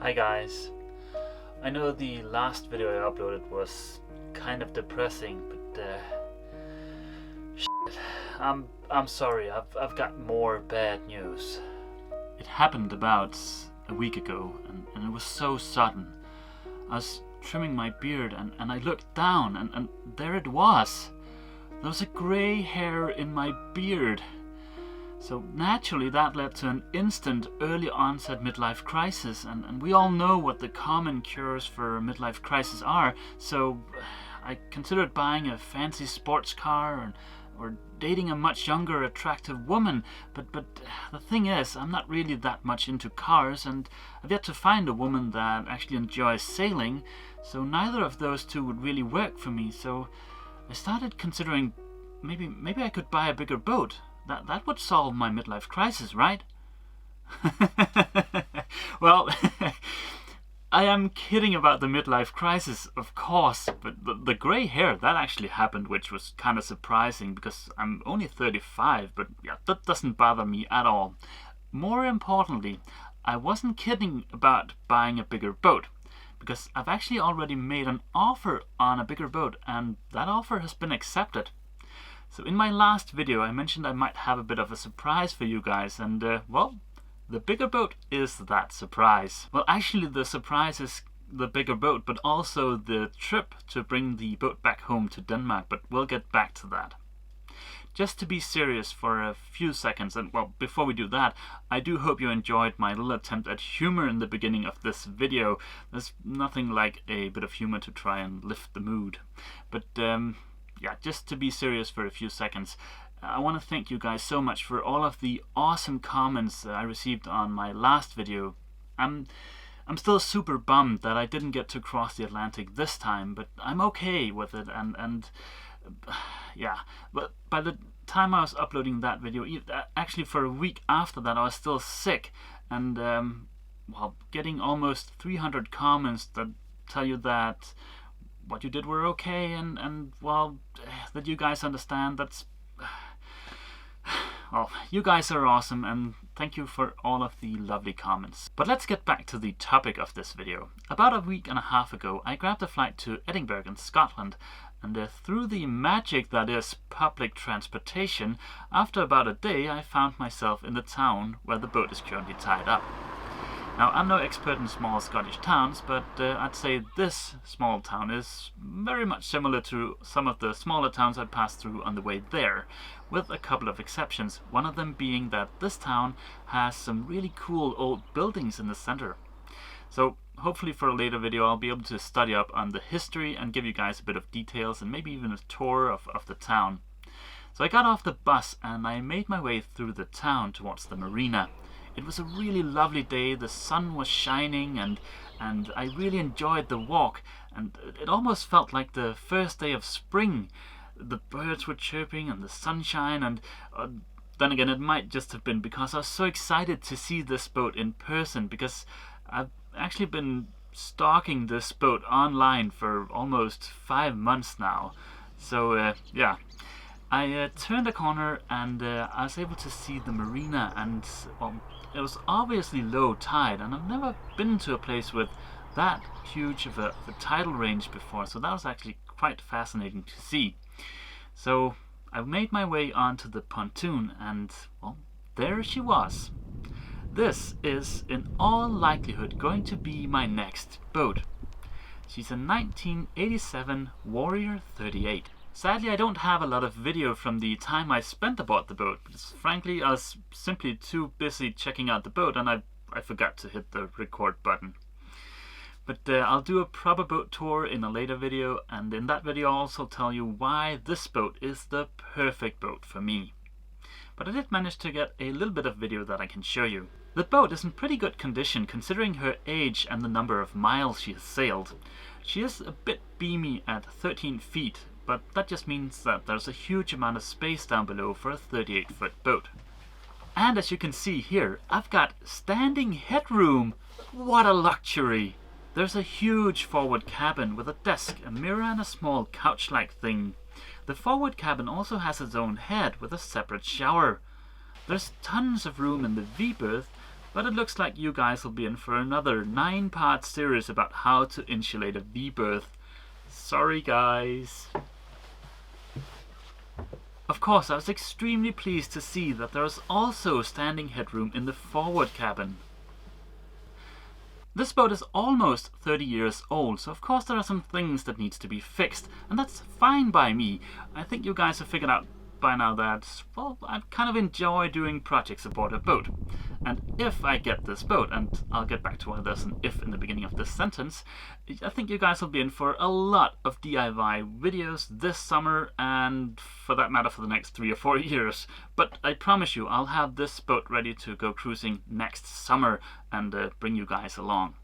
Hi guys, I know the last video I uploaded was kind of depressing, but shit, I'm sorry, I've got more bad news. It happened about a week ago, and it was so sudden. I was trimming my beard and I looked down and there it was. There was a grey hair in my beard. So naturally that led to an instant early onset midlife crisis, and we all know what the common cures for midlife crisis are, so I considered buying a fancy sports car or dating a much younger attractive woman, but the thing is, I'm not really that much into cars, and I've yet to find a woman that actually enjoys sailing, so neither of those two would really work for me. So I started considering maybe I could buy a bigger boat. That would solve my midlife crisis, right? Well, I am kidding about the midlife crisis, of course, but the grey hair, that actually happened, which was kind of surprising because I'm only 35, but yeah, that doesn't bother me at all. More importantly, I wasn't kidding about buying a bigger boat, because I've actually already made an offer on a bigger boat, and that offer has been accepted. So in my last video I mentioned I might have a bit of a surprise for you guys, and well, the bigger boat is that surprise. Well, actually the surprise is the bigger boat, but also the trip to bring the boat back home to Denmark, but we'll get back to that. Just to be serious for a few seconds, and well, before we do that, I do hope you enjoyed my little attempt at humor in the beginning of this video. There's nothing like a bit of humor to try and lift the mood. But yeah, just to be serious for a few seconds, I want to thank you guys so much for all of the awesome comments that I received on my last video. I'm still super bummed that I didn't get to cross the Atlantic this time, but I'm okay with it, and yeah, but by the time I was uploading that video, actually for a week after that, I was still sick, and well, getting almost 300 comments that tell you that what you did were okay, and well, that you guys understand, that's well, you guys are awesome, and thank you for all of the lovely comments. But let's get back to the topic of this video. About a week and a half ago, I grabbed a flight to Edinburgh in Scotland, and through the magic that is public transportation, after about a day I found myself in the town where the boat is currently tied up. Now, I'm no expert in small Scottish towns, but I'd say this small town is very much similar to some of the smaller towns I passed through on the way there, with a couple of exceptions, one of them being that this town has some really cool old buildings in the center. So hopefully for a later video I'll be able to study up on the history and give you guys a bit of details and maybe even a tour of the town. So I got off the bus and I made my way through the town towards the marina. It was a really lovely day, the sun was shining, and I really enjoyed the walk, and it almost felt like the first day of spring. The birds were chirping and the sunshine, and then again it might just have been because I was so excited to see this boat in person, because I've actually been stalking this boat online for almost 5 months now. So yeah. I turned a corner and I was able to see the marina, and well, it was obviously low tide, and I've never been to a place with that huge of a tidal range before, so that was actually quite fascinating to see. So I made my way onto the pontoon, and well, there she was. This is in all likelihood going to be my next boat. She's a 1987 Warrior 38. Sadly, I don't have a lot of video from the time I spent aboard the boat, because frankly I was simply too busy checking out the boat, and I forgot to hit the record button. But I'll do a proper boat tour in a later video, and in that video I'll also tell you why this boat is the perfect boat for me. But I did manage to get a little bit of video that I can show you. The boat is in pretty good condition considering her age and the number of miles she has sailed. She is a bit beamy at 13 feet, but that just means that there's a huge amount of space down below for a 38-foot boat. And as you can see here, I've got standing headroom. What a luxury! There's a huge forward cabin with a desk, a mirror and a small couch-like thing. The forward cabin also has its own head with a separate shower. There's tons of room in the V berth, but it looks like you guys will be in for another 9-part series about how to insulate a V-berth. Sorry guys. Of course, I was extremely pleased to see that there is also standing headroom in the forward cabin. This boat is almost 30 years old, so of course there are some things that needs to be fixed, and that's fine by me. I think you guys have figured out by now that, well, I kind of enjoy doing projects aboard a boat. And if I get this boat, and I'll get back to why there's an if in the beginning of this sentence, I think you guys will be in for a lot of DIY videos this summer, and for that matter for the next 3 or 4 years. But I promise you, I'll have this boat ready to go cruising next summer and bring you guys along.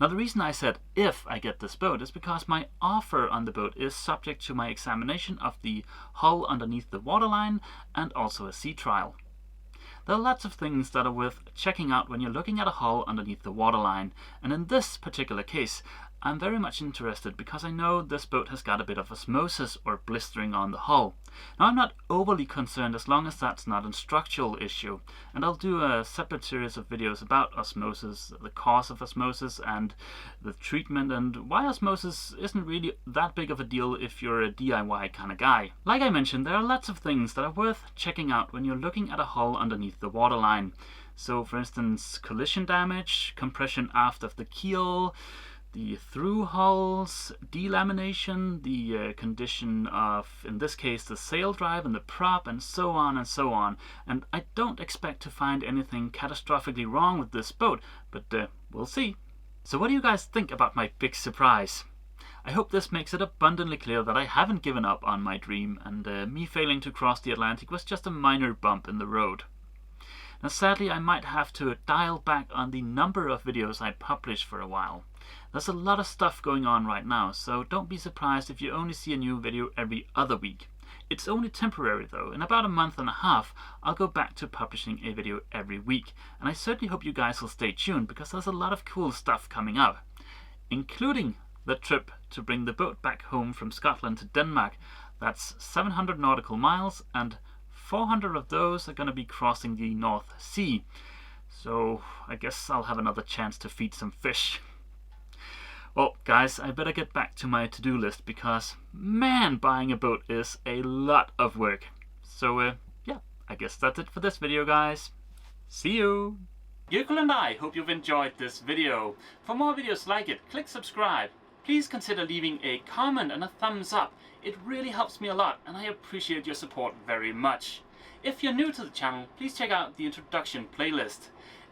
Now the reason I said if I get this boat is because my offer on the boat is subject to my examination of the hull underneath the waterline and also a sea trial. There are lots of things that are worth checking out when you're looking at a hull underneath the waterline, and in this particular case I'm very much interested because I know this boat has got a bit of osmosis or blistering on the hull. Now I'm not overly concerned as long as that's not a structural issue, and I'll do a separate series of videos about osmosis, the cause of osmosis and the treatment, and why osmosis isn't really that big of a deal if you're a DIY kind of guy. Like I mentioned, there are lots of things that are worth checking out when you're looking at a hull underneath the waterline. So for instance, collision damage, compression aft of the keel, the through hulls, delamination, the condition of, in this case, the sail drive and the prop, and so on and so on. And I don't expect to find anything catastrophically wrong with this boat, but we'll see. So what do you guys think about my big surprise? I hope this makes it abundantly clear that I haven't given up on my dream, and me failing to cross the Atlantic was just a minor bump in the road. Now sadly I might have to dial back on the number of videos I publish for a while. There's a lot of stuff going on right now, so don't be surprised if you only see a new video every other week. It's only temporary though. In about a month and a half I'll go back to publishing a video every week, and I certainly hope you guys will stay tuned because there's a lot of cool stuff coming up, including the trip to bring the boat back home from Scotland to Denmark. That's 700 nautical miles, and 400 of those are going to be crossing the North Sea. So I guess I'll have another chance to feed some fish. Well guys, I better get back to my to-do list because, man, buying a boat is a lot of work. So yeah, I guess that's it for this video guys. See you! Jökull and I hope you've enjoyed this video. For more videos like it, click subscribe. Please consider leaving a comment and a thumbs up. It really helps me a lot and I appreciate your support very much. If you're new to the channel, please check out the introduction playlist.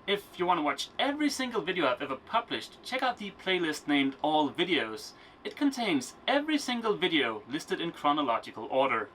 If you want to watch every single video I've ever published, check out the playlist named All Videos. It contains every single video listed in chronological order.